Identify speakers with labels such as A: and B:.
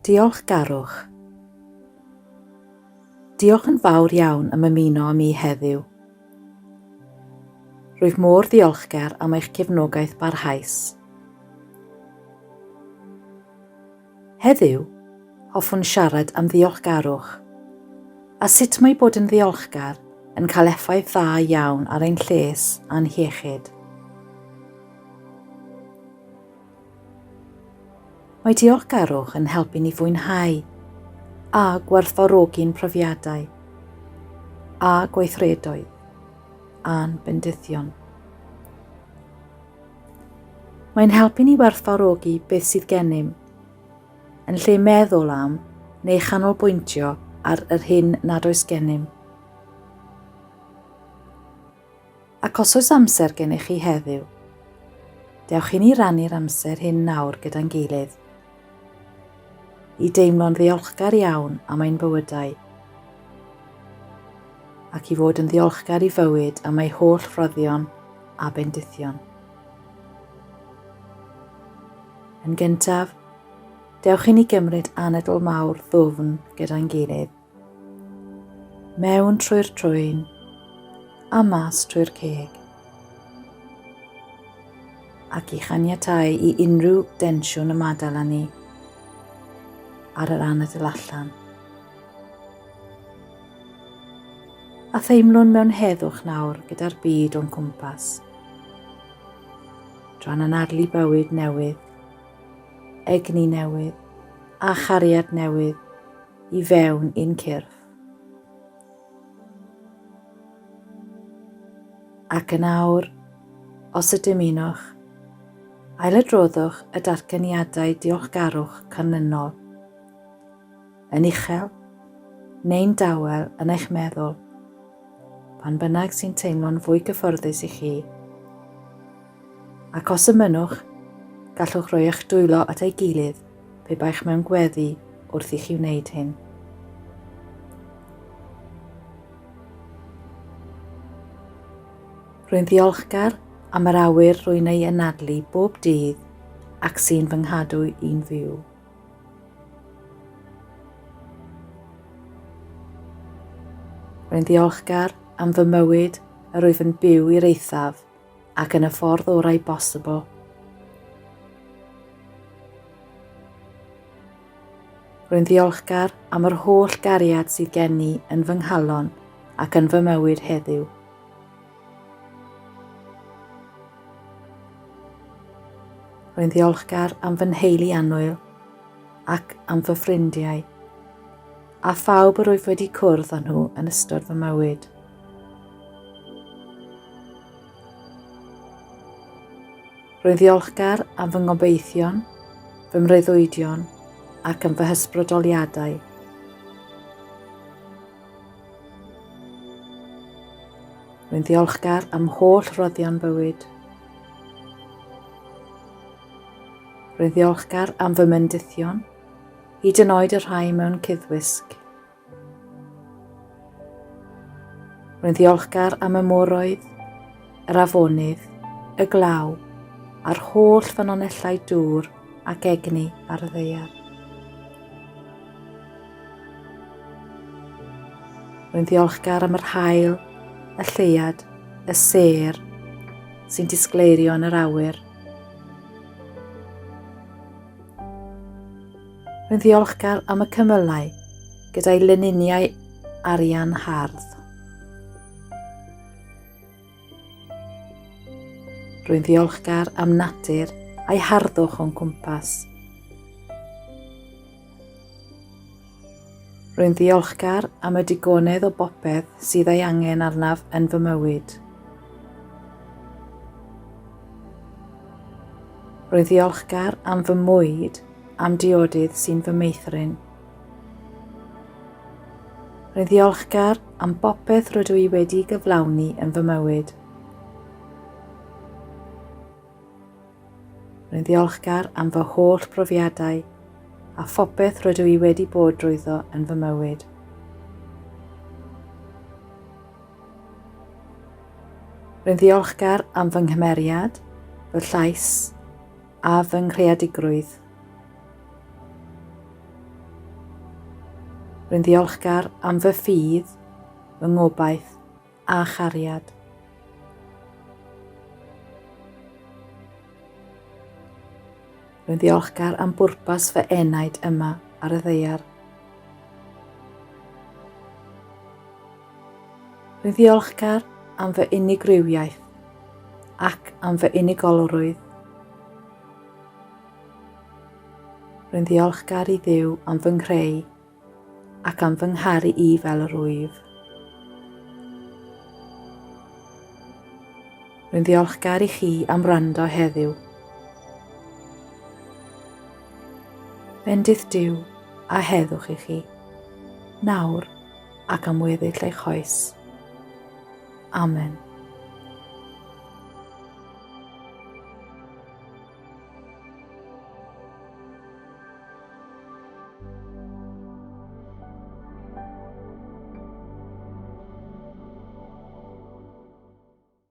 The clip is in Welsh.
A: Diolchgarwch. Diolch yn fawr iawn am ymuno â mi heddiw. Rwyf mor ddiolchgar am eich cefnogaeth barhaus. Heddiw, hoffwn siarad am ddiolchgarwch, a sut mae bod yn ddiolchgar yn cael effaith dda iawn ar ein lles a'n hiechyd. Mae diolchgarwch yn helpu ni fwynhau a gwerthfawrogi'n profiadau a gweithredoedd a'n bendithion. Mae'n helpu ni werthfawrogi beth sydd gennym, yn lle meddwl am neu chanolbwyntio ar yr hyn nad oes gennym. Ac os oes amser gennych chi heddiw, dewch i ni rannu'r amser hyn nawr gyda'n gilydd, i deimlo'n ddiolchgar iawn am ein bywydau, ac i fod yn ddiolchgar i fywyd am ei holl rhoddion a bendithion. Yn gyntaf, dewch i ni gymryd anadl mawr ddwfn gyda'n gilydd, mewn trwy'r trwyn a mas trwy'r ceg, ac i chaniatáu i unrhyw densiwn y madal â ni ar yr anadl allan. A theimlwn mewn heddwch nawr gyda'r byd o'n cwmpas, tra'n anadlu bywyd newydd, egni newydd a chariad newydd i fewn i'n cyrff. Ac yn awr, os y dymunwch, ailadroddwch y darganiadau diolchgarwch canlynol, yn uchel neu'n dawel yn eich meddwl, pan bynnag sy'n teimlo'n fwy gyfforddus i chi. Ac os ymynwch, gallwch roi eich dwylo at ei gilydd pe baich mewn gweddi wrth i chi wneud hyn. Rwy'n ddiolchgar am yr awyr rwy'n ei anadlu bob dydd ac sy'n fy nghadw i'n fyw. Rwy'n ddiolchgar am fy mywyd a rwyf yn byw i'r eithaf ac yn y ffordd orau bosibl. Rwy'n ddiolchgar am yr holl gariad sydd gen i yn fy nghalon ac yn fy mywyd heddiw. Rwy'n ddiolchgar am fy nheulu annwyl ac am fy ffrindiau, a phawb yr rwyf wedi cwrdd â nhw yn ystod fy mywyd. Rwy'n ddiolchgar am fy ngobeithion, fy mreuddwydion ac am fy hysbrydoliadau. Rwy'n ddiolchgar am holl roddion bywyd. Rwy'n ddiolchgar am fy mendithion, hyd yn oed y rhai mewn cuddwisg. Rwy'n ddiolchgar am y moroedd, yr afonydd, y glaw, a'r holl ffynonellau dŵr ac egni ar y ddaear. Rwy'n ddiolchgar am yr haul, y lleuad, y sêr sy'n disgleirio yn yr awyr. Rwy'n ddiolchgar am y cymylau gyda'i lininiau arian hardd. Rwy'n ddiolchgar am natur a'i harddwch o'n cwmpas. Rwy'n ddiolchgar am y digonedd o bopeth sydd ei angen arnaf yn fy mywyd. Rwy'n ddiolchgar am fy mwyd am diodydd sy'n fy meithrin. Rwy'n ddiolchgar am bopeth rydw i wedi gyflawni yn fy mywyd. Rwy'n ddiolchgar am fy holl profiadau a phopeth rydw i wedi bod drwyddo yn fy mywyd. Rwy'n ddiolchgar am fy nghymeriad, fy llais a fy nghreadigrwydd. Rwy'n ddiolchgar am fy ffydd, fy ngobaith a chariad. Rwy'n ddiolchgar am bwrpas fy enaid yma ar y ddaear. Rwy'n ddiolchgar am fy unigrywiaeth ac am fy unigolrwydd. Rwy'n ddiolchgar i Dduw am fy nghreu ac am fy ngharu i fel yr wyf. Rwy'n ddiolchgar i chi am wrando heddiw. Bendith Duw a heddwch i chi, nawr ac am weddill eich oes. Amen.